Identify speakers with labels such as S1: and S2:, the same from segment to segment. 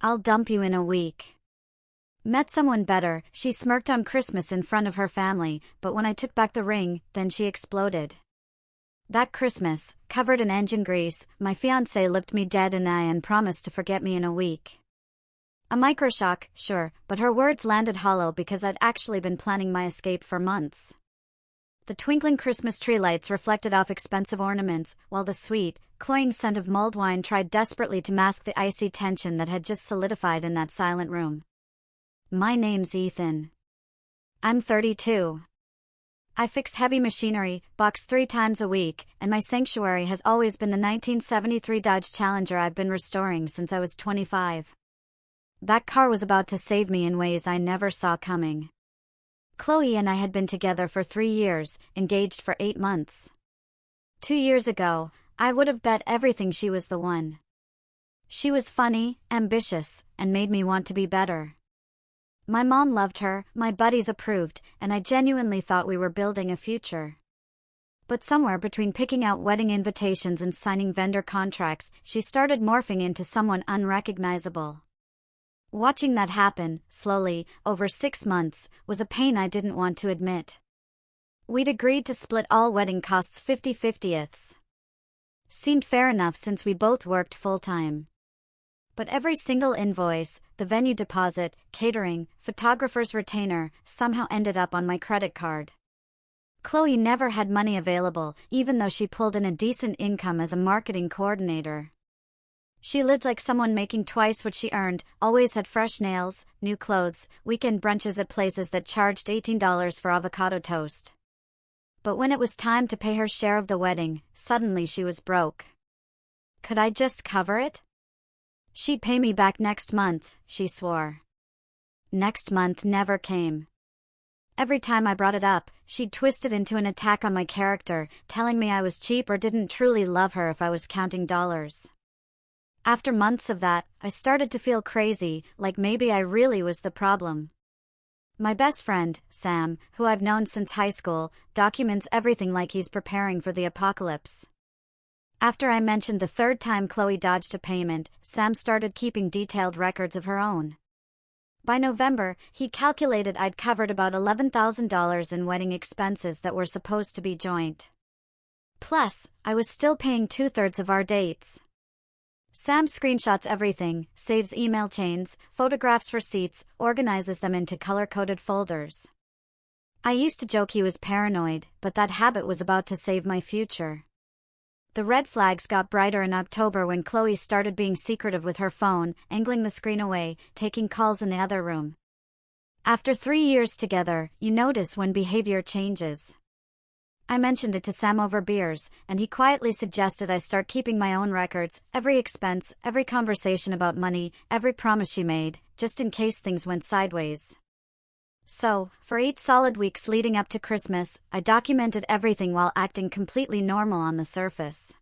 S1: I'll dump you in a week. Met someone better, she smirked on Christmas in front of her family, but when I took back the ring, then she exploded. That Christmas, covered in engine grease, my fiancé looked me dead in the eye and promised to forget me in a week. A microshock, sure, but her words landed hollow because I'd actually been planning my escape for months. The twinkling Christmas tree lights reflected off expensive ornaments, while the sweet, cloying scent of mulled wine tried desperately to mask the icy tension that had just solidified in that silent room. My name's Ethan. I'm 32. I fix heavy machinery, box 3 times a week, and my sanctuary has always been the 1973 Dodge Challenger I've been restoring since I was 25. That car was about to save me in ways I never saw coming. Chloe and I had been together for 3 years, engaged for 8 months. 2 years ago, I would have bet everything she was the one. She was funny, ambitious, and made me want to be better. My mom loved her, my buddies approved, and I genuinely thought we were building a future. But somewhere between picking out wedding invitations and signing vendor contracts, she started morphing into someone unrecognizable. Watching that happen, slowly, over 6 months, was a pain I didn't want to admit. We'd agreed to split all wedding costs 50-50ths. Seemed fair enough since we both worked full-time. But every single invoice, the venue deposit, catering, photographer's retainer, somehow ended up on my credit card. Chloe never had money available, even though she pulled in a decent income as a marketing coordinator. She lived like someone making twice what she earned, always had fresh nails, new clothes, weekend brunches at places that charged $18 for avocado toast. But when it was time to pay her share of the wedding, suddenly she was broke. Could I just cover it? She'd pay me back next month, she swore. Next month never came. Every time I brought it up, she'd twist it into an attack on my character, telling me I was cheap or didn't truly love her if I was counting dollars. After months of that, I started to feel crazy, like maybe I really was the problem. My best friend, Sam, who I've known since high school, documents everything like he's preparing for the apocalypse. After I mentioned the 3rd time Chloe dodged a payment, Sam started keeping detailed records of her own. By November, he calculated I'd covered about $11,000 in wedding expenses that were supposed to be joint. Plus, I was still paying 2/3 of our dates. Sam screenshots everything, saves email chains, photographs receipts, organizes them into color-coded folders. I used to joke he was paranoid, but that habit was about to save my future. The red flags got brighter in October when Chloe started being secretive with her phone, angling the screen away, taking calls in the other room. After 3 years together, you notice when behavior changes. I mentioned it to Sam over beers, and he quietly suggested I start keeping my own records, every expense, every conversation about money, every promise she made, just in case things went sideways. So, for 8 solid weeks leading up to Christmas, I documented everything while acting completely normal on the surface.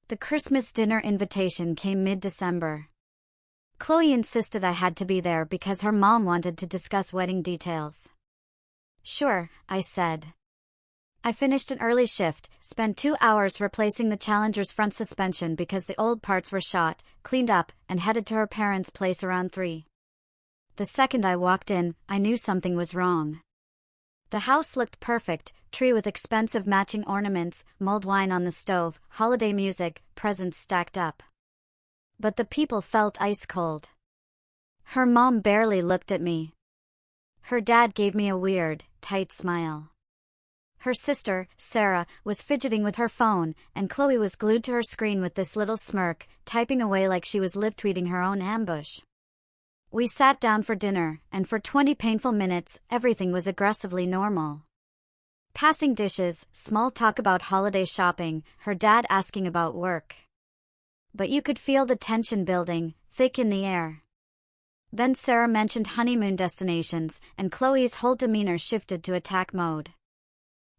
S1: The Christmas dinner invitation came mid-December. Chloe insisted I had to be there because her mom wanted to discuss wedding details. Sure, I said. I finished an early shift, spent 2 hours replacing the Challenger's front suspension because the old parts were shot, cleaned up, and headed to her parents' place around 3. The second I walked in, I knew something was wrong. The house looked perfect, tree with expensive matching ornaments, mulled wine on the stove, holiday music, presents stacked up. But the people felt ice cold. Her mom barely looked at me. Her dad gave me a weird, tight smile. Her sister, Sarah, was fidgeting with her phone, and Chloe was glued to her screen with this little smirk, typing away like she was live-tweeting her own ambush. We sat down for dinner, and for 20 painful minutes, everything was aggressively normal. Passing dishes, small talk about holiday shopping, her dad asking about work. But you could feel the tension building, thick in the air. Then Sarah mentioned honeymoon destinations, and Chloe's whole demeanor shifted to attack mode.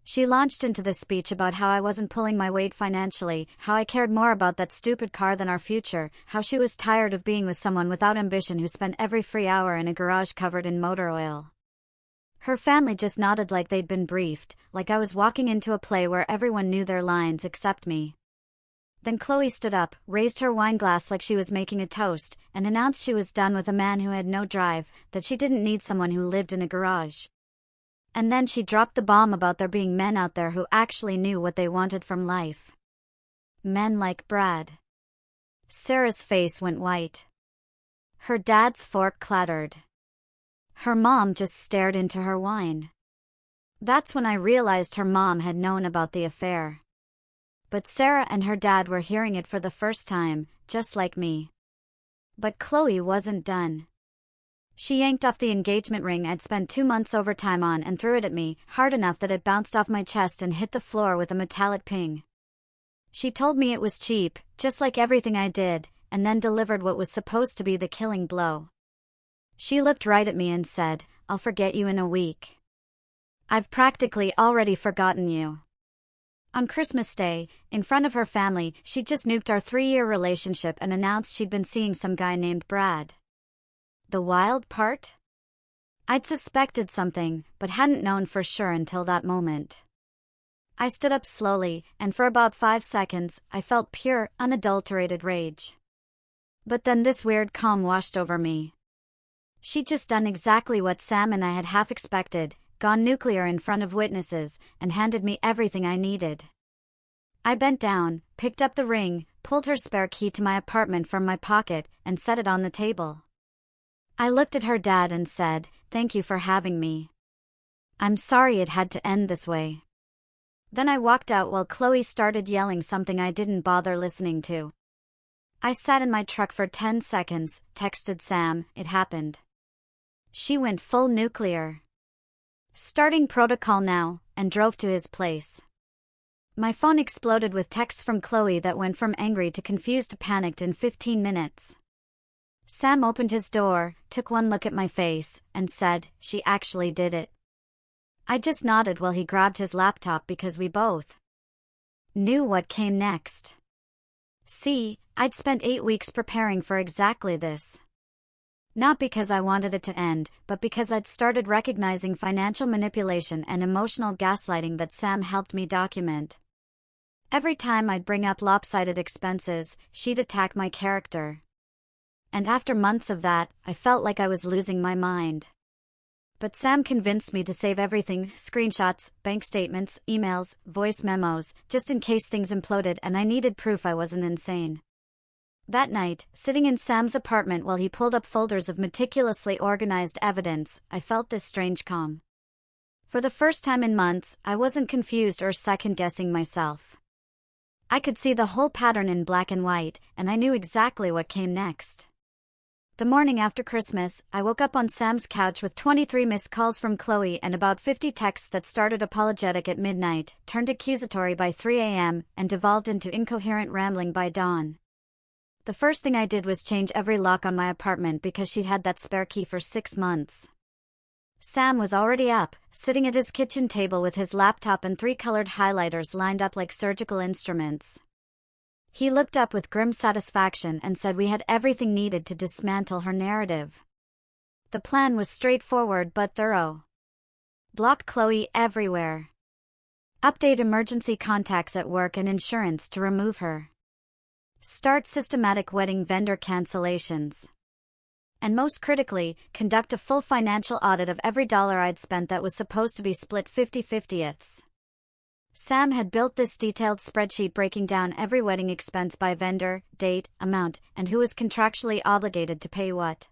S1: She launched into this speech about how I wasn't pulling my weight financially, how I cared more about that stupid car than our future, how she was tired of being with someone without ambition who spent every free hour in a garage covered in motor oil. Her family just nodded like they'd been briefed, like I was walking into a play where everyone knew their lines except me. Then Chloe stood up, raised her wine glass like she was making a toast, and announced she was done with a man who had no drive, that she didn't need someone who lived in a garage. And then she dropped the bomb about there being men out there who actually knew what they wanted from life. Men like Brad. Sarah's face went white. Her dad's fork clattered. Her mom just stared into her wine. That's when I realized her mom had known about the affair. But Sarah and her dad were hearing it for the first time, just like me. But Chloe wasn't done. She yanked off the engagement ring I'd spent 2 months overtime on and threw it at me, hard enough that it bounced off my chest and hit the floor with a metallic ping. She told me it was cheap, just like everything I did, and then delivered what was supposed to be the killing blow. She looked right at me and said, "I'll forget you in a week. I've practically already forgotten you." On Christmas Day, in front of her family, she just nuked our 3-year relationship and announced she'd been seeing some guy named Brad. The wild part? I'd suspected something, but hadn't known for sure until that moment. I stood up slowly, and for about 5 seconds, I felt pure, unadulterated rage. But then this weird calm washed over me. She'd just done exactly what Sam and I had half expected, gone nuclear in front of witnesses, and handed me everything I needed. I bent down, picked up the ring, pulled her spare key to my apartment from my pocket, and set it on the table. I looked at her dad and said, "Thank you for having me. I'm sorry it had to end this way." Then I walked out while Chloe started yelling something I didn't bother listening to. I sat in my truck for 10 seconds, texted Sam, "It happened." She went full nuclear. "Starting protocol now," and drove to his place. My phone exploded with texts from Chloe that went from angry to confused to panicked in 15 minutes. Sam opened his door, took one look at my face, and said, "She actually did it." I just nodded while he grabbed his laptop because we both knew what came next. See, I'd spent 8 weeks preparing for exactly this. Not because I wanted it to end, but because I'd started recognizing financial manipulation and emotional gaslighting that Sam helped me document. Every time I'd bring up lopsided expenses, she'd attack my character. And after months of that, I felt like I was losing my mind. But Sam convinced me to save everything, screenshots, bank statements, emails, voice memos, just in case things imploded and I needed proof I wasn't insane. That night, sitting in Sam's apartment while he pulled up folders of meticulously organized evidence, I felt this strange calm. For the first time in months, I wasn't confused or second-guessing myself. I could see the whole pattern in black and white, and I knew exactly what came next. The morning after Christmas, I woke up on Sam's couch with 23 missed calls from Chloe and about 50 texts that started apologetic at midnight, turned accusatory by 3 a.m., and devolved into incoherent rambling by dawn. The first thing I did was change every lock on my apartment because she'd had that spare key for 6 months. Sam was already up, sitting at his kitchen table with his laptop and 3 colored highlighters lined up like surgical instruments. He looked up with grim satisfaction and said we had everything needed to dismantle her narrative. The plan was straightforward but thorough. Block Chloe everywhere. Update emergency contacts at work and insurance to remove her. Start systematic wedding vendor cancellations. And most critically, conduct a full financial audit of every dollar I'd spent that was supposed to be split 50/50ths. Sam had built this detailed spreadsheet breaking down every wedding expense by vendor, date, amount, and who was contractually obligated to pay what.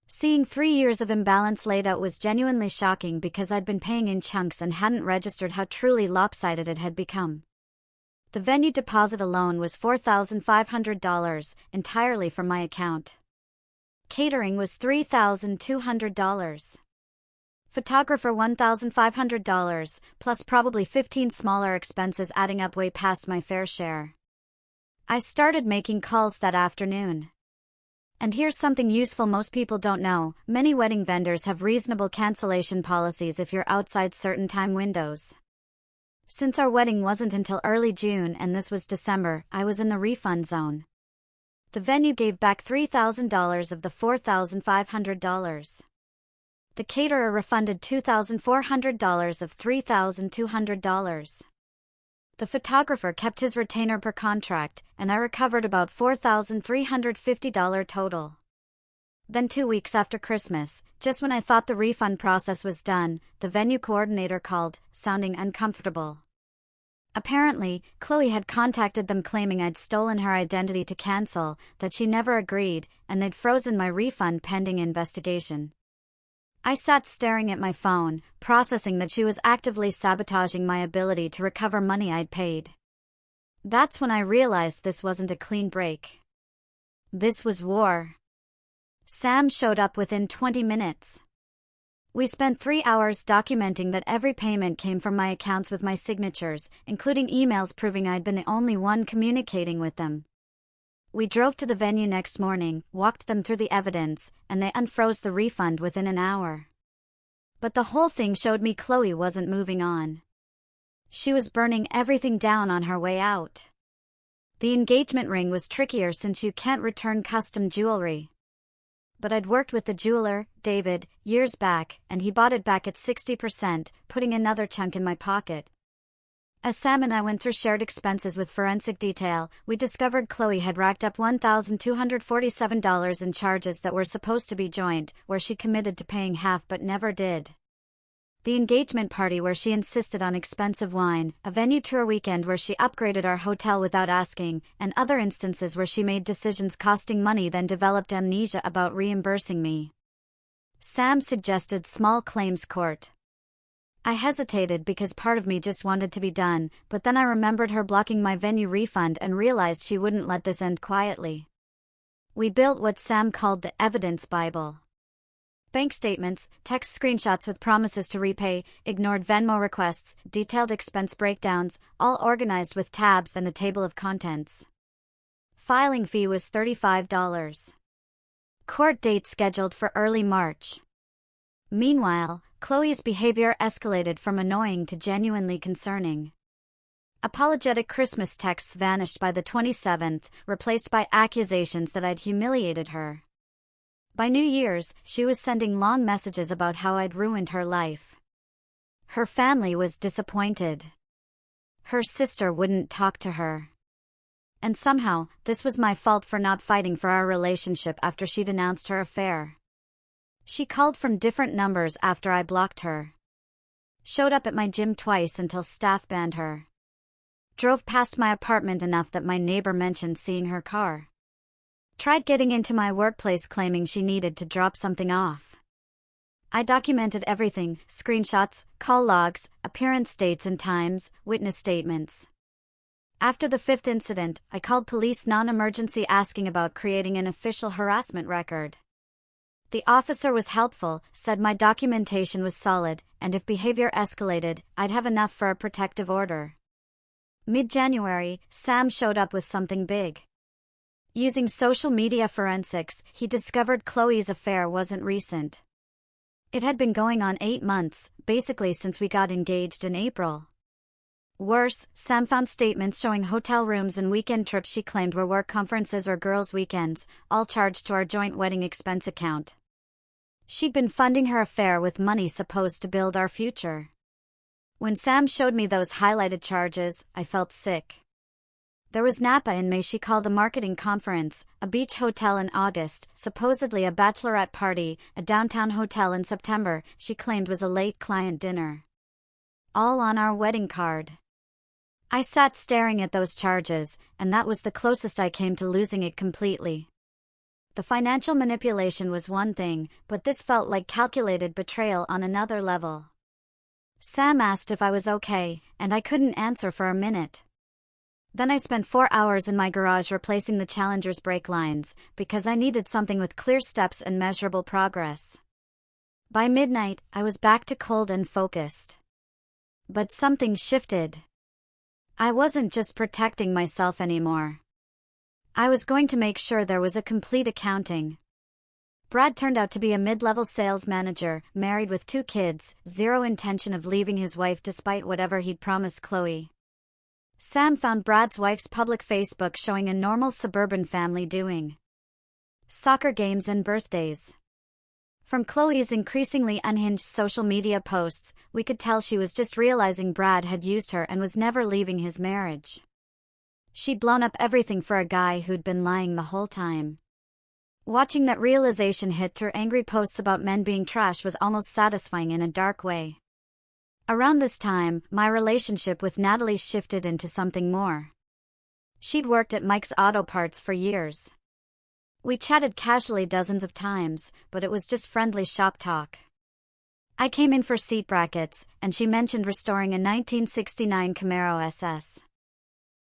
S1: Seeing 3 years of imbalance laid out was genuinely shocking because I'd been paying in chunks and hadn't registered how truly lopsided it had become. The venue deposit alone was $4,500, entirely from my account. Catering was $3,200. Photographer $1,500, plus probably 15 smaller expenses adding up way past my fair share. I started making calls that afternoon. And here's something useful most people don't know: many wedding vendors have reasonable cancellation policies if you're outside certain time windows. Since our wedding wasn't until early June and this was December, I was in the refund zone. The venue gave back $3,000 of the $4,500. The caterer refunded $2,400 of $3,200. The photographer kept his retainer per contract, and I recovered about $4,350 total. Then 2 weeks after Christmas, just when I thought the refund process was done, the venue coordinator called, sounding uncomfortable. Apparently, Chloe had contacted them claiming I'd stolen her identity to cancel, that she never agreed, and they'd frozen my refund pending investigation. I sat staring at my phone, processing that she was actively sabotaging my ability to recover money I'd paid. That's when I realized this wasn't a clean break. This was war. Sam showed up within 20 minutes. We spent 3 hours documenting that every payment came from my accounts with my signatures, including emails proving I'd been the only one communicating with them. We drove to the venue next morning, walked them through the evidence, and they unfroze the refund within an hour. But the whole thing showed me Chloe wasn't moving on. She was burning everything down on her way out. The engagement ring was trickier since you can't return custom jewelry. But I'd worked with the jeweler, David, years back, and he bought it back at 60%, putting another chunk in my pocket. As Sam and I went through shared expenses with forensic detail, we discovered Chloe had racked up $1,247 in charges that were supposed to be joint, where she committed to paying half but never did. The engagement party where she insisted on expensive wine, a venue tour weekend where she upgraded our hotel without asking, and other instances where she made decisions costing money then developed amnesia about reimbursing me. Sam suggested small claims court. I hesitated because part of me just wanted to be done, but then I remembered her blocking my venue refund and realized she wouldn't let this end quietly. We built what Sam called the evidence Bible. Bank statements, text screenshots with promises to repay, ignored Venmo requests, detailed expense breakdowns, all organized with tabs and a table of contents. Filing fee was $35. Court date scheduled for early March. Meanwhile, Chloe's behavior escalated from annoying to genuinely concerning. Apologetic Christmas texts vanished by the 27th, replaced by accusations that I'd humiliated her. By New Year's, she was sending long messages about how I'd ruined her life. Her family was disappointed. Her sister wouldn't talk to her. And somehow, this was my fault for not fighting for our relationship after she'd announced her affair. She called from different numbers after I blocked her. Showed up at my gym twice until staff banned her. Drove past my apartment enough that my neighbor mentioned seeing her car. Tried getting into my workplace claiming she needed to drop something off. I documented everything, screenshots, call logs, appearance dates and times, witness statements. After the 5th incident, I called police non-emergency asking about creating an official harassment record. The officer was helpful, said my documentation was solid, and if behavior escalated, I'd have enough for a protective order. Mid-January, Sam showed up with something big. Using social media forensics, he discovered Chloe's affair wasn't recent. It had been going on 8 months, basically since we got engaged in April. Worse, Sam found statements showing hotel rooms and weekend trips she claimed were work conferences or girls' weekends, all charged to our joint wedding expense account. She'd been funding her affair with money supposed to build our future. When Sam showed me those highlighted charges, I felt sick. There was Napa in May. She called a marketing conference, a beach hotel in August, supposedly a bachelorette party, a downtown hotel in September, she claimed was a late client dinner. All on our wedding card. I sat staring at those charges, and that was the closest I came to losing it completely. The financial manipulation was one thing, but this felt like calculated betrayal on another level. Sam asked if I was okay, and I couldn't answer for a minute. Then I spent 4 hours in my garage replacing the Challenger's brake lines, because I needed something with clear steps and measurable progress. By midnight, I was back to cold and focused. But something shifted. I wasn't just protecting myself anymore. I was going to make sure there was a complete accounting. Brad turned out to be a mid-level sales manager, married with 2 kids, zero intention of leaving his wife despite whatever he'd promised Chloe. Sam found Brad's wife's public Facebook showing a normal suburban family doing soccer games and birthdays. From Chloe's increasingly unhinged social media posts, we could tell she was just realizing Brad had used her and was never leaving his marriage. She'd blown up everything for a guy who'd been lying the whole time. Watching that realization hit through angry posts about men being trash was almost satisfying in a dark way. Around this time, my relationship with Natalie shifted into something more. She'd worked at Mike's Auto Parts for years. We chatted casually dozens of times, but it was just friendly shop talk. I came in for seat brackets, and she mentioned restoring a 1969 Camaro SS.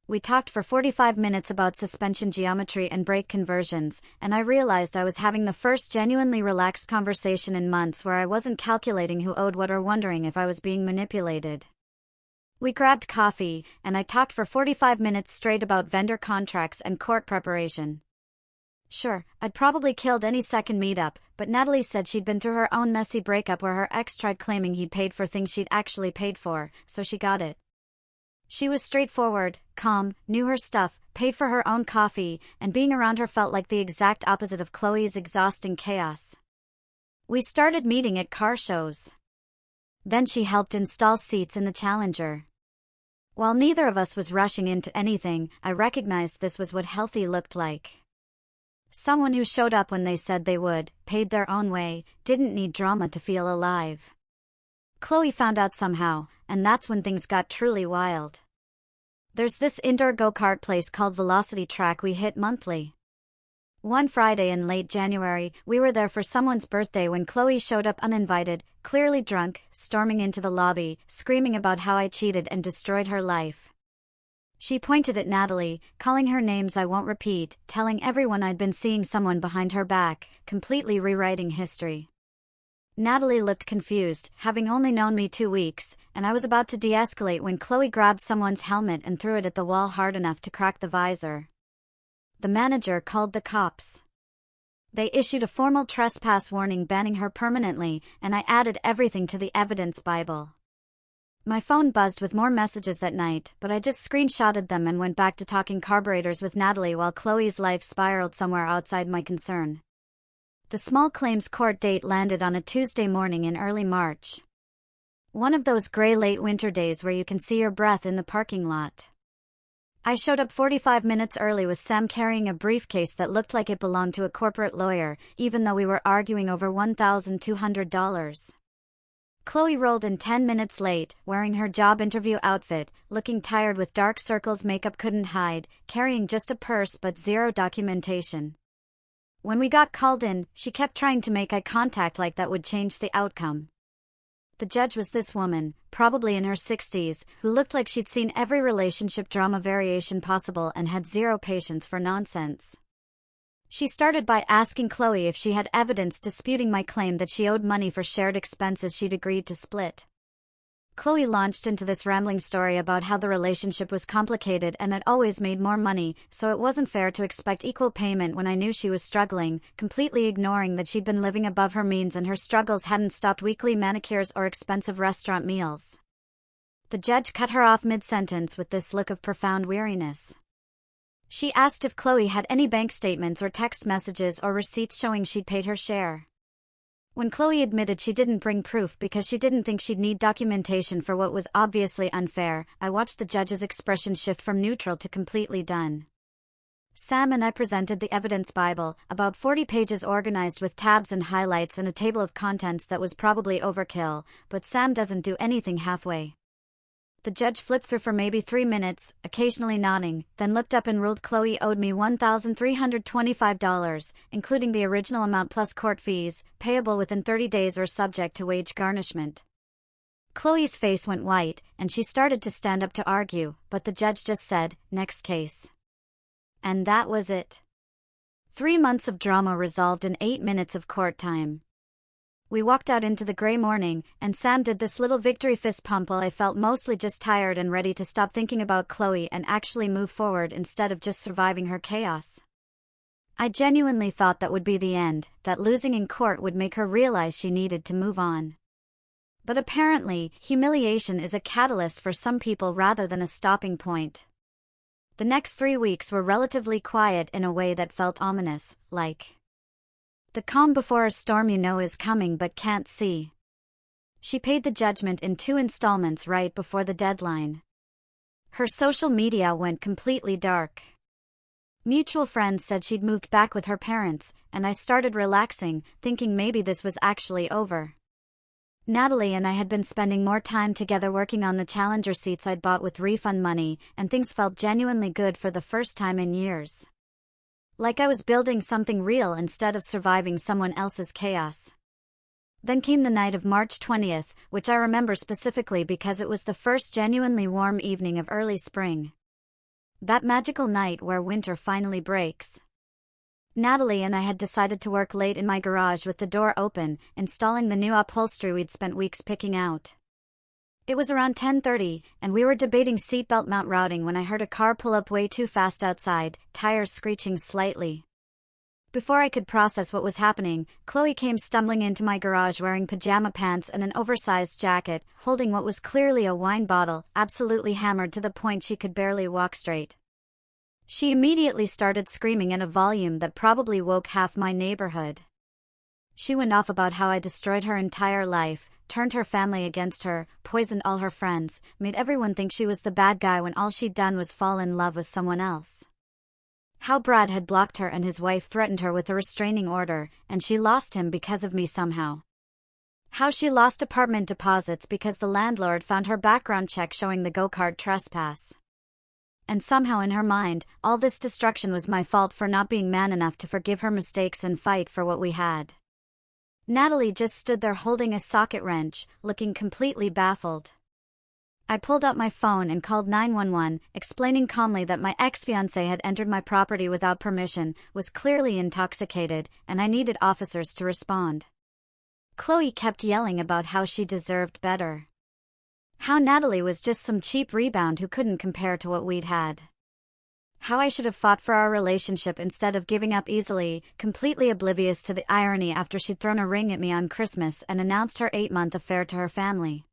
S1: We talked for 45 minutes about suspension geometry and brake conversions, and I realized I was having the first genuinely relaxed conversation in months where I wasn't calculating who owed what or wondering if I was being manipulated. We grabbed coffee, and I talked for 45 minutes straight about vendor contracts and court preparation. Sure, I'd probably killed any second meetup, but Natalie said she'd been through her own messy breakup where her ex tried claiming he'd paid for things she'd actually paid for, so she got it. She was straightforward, calm, knew her stuff, paid for her own coffee, and being around her felt like the exact opposite of Chloe's exhausting chaos. We started meeting at car shows. Then she helped install seats in the Challenger. While neither of us was rushing into anything, I recognized this was what healthy looked like. Someone who showed up when they said they would, paid their own way, didn't need drama to feel alive. Chloe found out somehow, and that's when things got truly wild. There's this indoor go-kart place called Velocity Track we hit monthly. One Friday in late January, we were there for someone's birthday when Chloe showed up uninvited, clearly drunk, storming into the lobby, screaming about how I cheated and destroyed her life. She pointed at Natalie, calling her names I won't repeat, telling everyone I'd been seeing someone behind her back, completely rewriting history. Natalie looked confused, having only known me 2 weeks, and I was about to de-escalate when Chloe grabbed someone's helmet and threw it at the wall hard enough to crack the visor. The manager called the cops. They issued a formal trespass warning banning her permanently, and I added everything to the evidence Bible. My phone buzzed with more messages that night, but I just screenshotted them and went back to talking carburetors with Natalie while Chloe's life spiraled somewhere outside my concern. The small claims court date landed on a Tuesday morning in early March. One of those gray late winter days where you can see your breath in the parking lot. I showed up 45 minutes early with Sam carrying a briefcase that looked like it belonged to a corporate lawyer, even though we were arguing over $1,200. Chloe rolled in 10 minutes late, wearing her job interview outfit, looking tired with dark circles makeup couldn't hide, carrying just a purse but zero documentation. When we got called in, she kept trying to make eye contact like that would change the outcome. The judge was this woman, probably in her 60s, who looked like she'd seen every relationship drama variation possible and had zero patience for nonsense. She started by asking Chloe if she had evidence disputing my claim that she owed money for shared expenses she'd agreed to split. Chloe launched into this rambling story about how the relationship was complicated and had always made more money, so it wasn't fair to expect equal payment when I knew she was struggling, completely ignoring that she'd been living above her means and her struggles hadn't stopped weekly manicures or expensive restaurant meals. The judge cut her off mid-sentence with this look of profound weariness. She asked if Chloe had any bank statements or text messages or receipts showing she'd paid her share. When Chloe admitted she didn't bring proof because she didn't think she'd need documentation for what was obviously unfair, I watched the judge's expression shift from neutral to completely done. Sam and I presented the evidence Bible, about 40 pages organized with tabs and highlights and a table of contents that was probably overkill, but Sam doesn't do anything halfway. The judge flipped through for maybe 3 minutes, occasionally nodding, then looked up and ruled Chloe owed me $1,325, including the original amount plus court fees, payable within 30 days or subject to wage garnishment. Chloe's face went white, and she started to stand up to argue, but the judge just said, "Next case." And that was it. 3 months of drama resolved in 8 minutes of court time. We walked out into the gray morning, and Sam did this little victory fist pump while I felt mostly just tired and ready to stop thinking about Chloe and actually move forward instead of just surviving her chaos. I genuinely thought that would be the end, that losing in court would make her realize she needed to move on. But apparently, humiliation is a catalyst for some people rather than a stopping point. The next 3 weeks were relatively quiet in a way that felt ominous, like The calm before a storm you know is coming but can't see. She paid the judgment in 2 installments right before the deadline. Her social media went completely dark. Mutual friends said she'd moved back with her parents, and I started relaxing, thinking maybe this was actually over. Natalie and I had been spending more time together working on the Challenger seats I'd bought with refund money, and things felt genuinely good for the first time in years. Like I was building something real instead of surviving someone else's chaos. Then came the night of March 20th, which I remember specifically because it was the first genuinely warm evening of early spring. That magical night where winter finally breaks. Natalie and I had decided to work late in my garage with the door open, installing the new upholstery we'd spent weeks picking out. It was around 10:30, and we were debating seatbelt mount routing when I heard a car pull up way too fast outside, tires screeching slightly. Before I could process what was happening, Chloe came stumbling into my garage wearing pajama pants and an oversized jacket, holding what was clearly a wine bottle, absolutely hammered to the point she could barely walk straight. She immediately started screaming at a volume that probably woke half my neighborhood. She went off about how I destroyed her entire life, turned her family against her, poisoned all her friends, made everyone think she was the bad guy when all she'd done was fall in love with someone else. How Brad had blocked her and his wife threatened her with a restraining order, and she lost him because of me somehow. How she lost apartment deposits because the landlord found her background check showing the go-kart trespass. And somehow in her mind, all this destruction was my fault for not being man enough to forgive her mistakes and fight for what we had. Natalie just stood there holding a socket wrench, looking completely baffled. I pulled out my phone and called 911, explaining calmly that my ex-fiancé had entered my property without permission, was clearly intoxicated, and I needed officers to respond. Chloe kept yelling about how she deserved better. How Natalie was just some cheap rebound who couldn't compare to what we'd had. How I should have fought for our relationship instead of giving up easily, completely oblivious to the irony after she'd thrown a ring at me on Christmas and announced her 8-month affair to her family.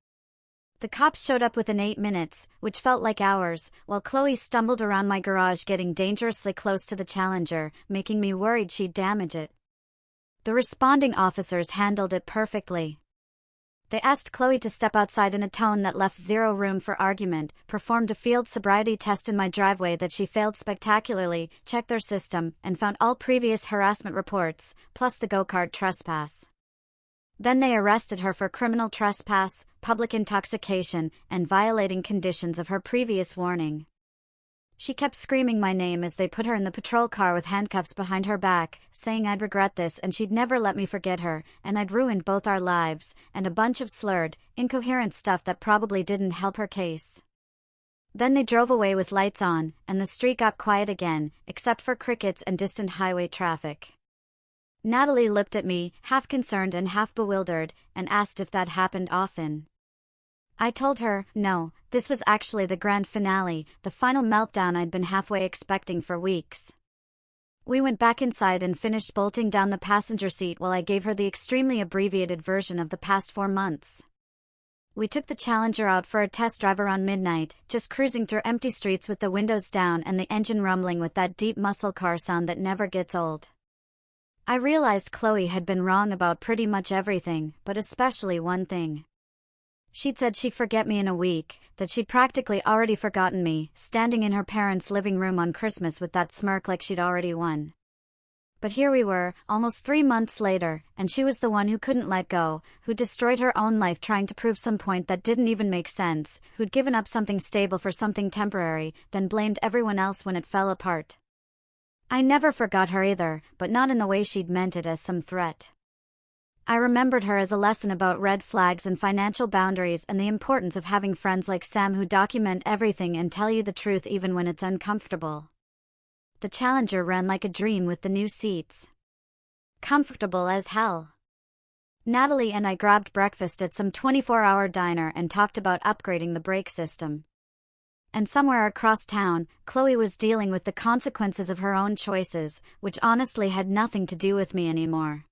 S1: The cops showed up within 8 minutes, which felt like hours, while Chloe stumbled around my garage getting dangerously close to the Challenger, making me worried she'd damage it. The responding officers handled it perfectly. They asked Chloe to step outside in a tone that left zero room for argument, performed a field sobriety test in my driveway that she failed spectacularly, checked their system, and found all previous harassment reports, plus the go-kart trespass. Then they arrested her for criminal trespass, public intoxication, and violating conditions of her previous warning. She kept screaming my name as they put her in the patrol car with handcuffs behind her back, saying I'd regret this and she'd never let me forget her, and I'd ruined both our lives, and a bunch of slurred, incoherent stuff that probably didn't help her case. Then they drove away with lights on, and the street got quiet again, except for crickets and distant highway traffic. Natalie looked at me, half concerned and half bewildered, and asked if that happened often. I told her, no, this was actually the grand finale, the final meltdown I'd been halfway expecting for weeks. We went back inside and finished bolting down the passenger seat while I gave her the extremely abbreviated version of the past 4 months. We took the Challenger out for a test drive around midnight, just cruising through empty streets with the windows down and the engine rumbling with that deep muscle car sound that never gets old. I realized Chloe had been wrong about pretty much everything, but especially one thing. She'd said she'd forget me in a week, that she'd practically already forgotten me, standing in her parents' living room on Christmas with that smirk like she'd already won. But here we were, almost 3 months later, and she was the one who couldn't let go, who destroyed her own life trying to prove some point that didn't even make sense, who'd given up something stable for something temporary, then blamed everyone else when it fell apart. I never forgot her either, but not in the way she'd meant it as some threat. I remembered her as a lesson about red flags and financial boundaries and the importance of having friends like Sam who document everything and tell you the truth even when it's uncomfortable. The Challenger ran like a dream with the new seats. Comfortable as hell. Natalie and I grabbed breakfast at some 24-hour diner and talked about upgrading the brake system. And somewhere across town, Chloe was dealing with the consequences of her own choices, which honestly had nothing to do with me anymore.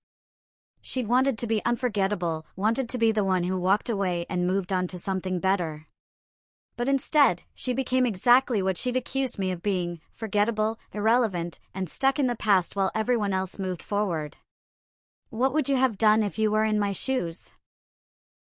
S1: She'd wanted to be unforgettable, wanted to be the one who walked away and moved on to something better. But instead, she became exactly what she'd accused me of being, forgettable, irrelevant, and stuck in the past while everyone else moved forward. What would you have done if you were in my shoes?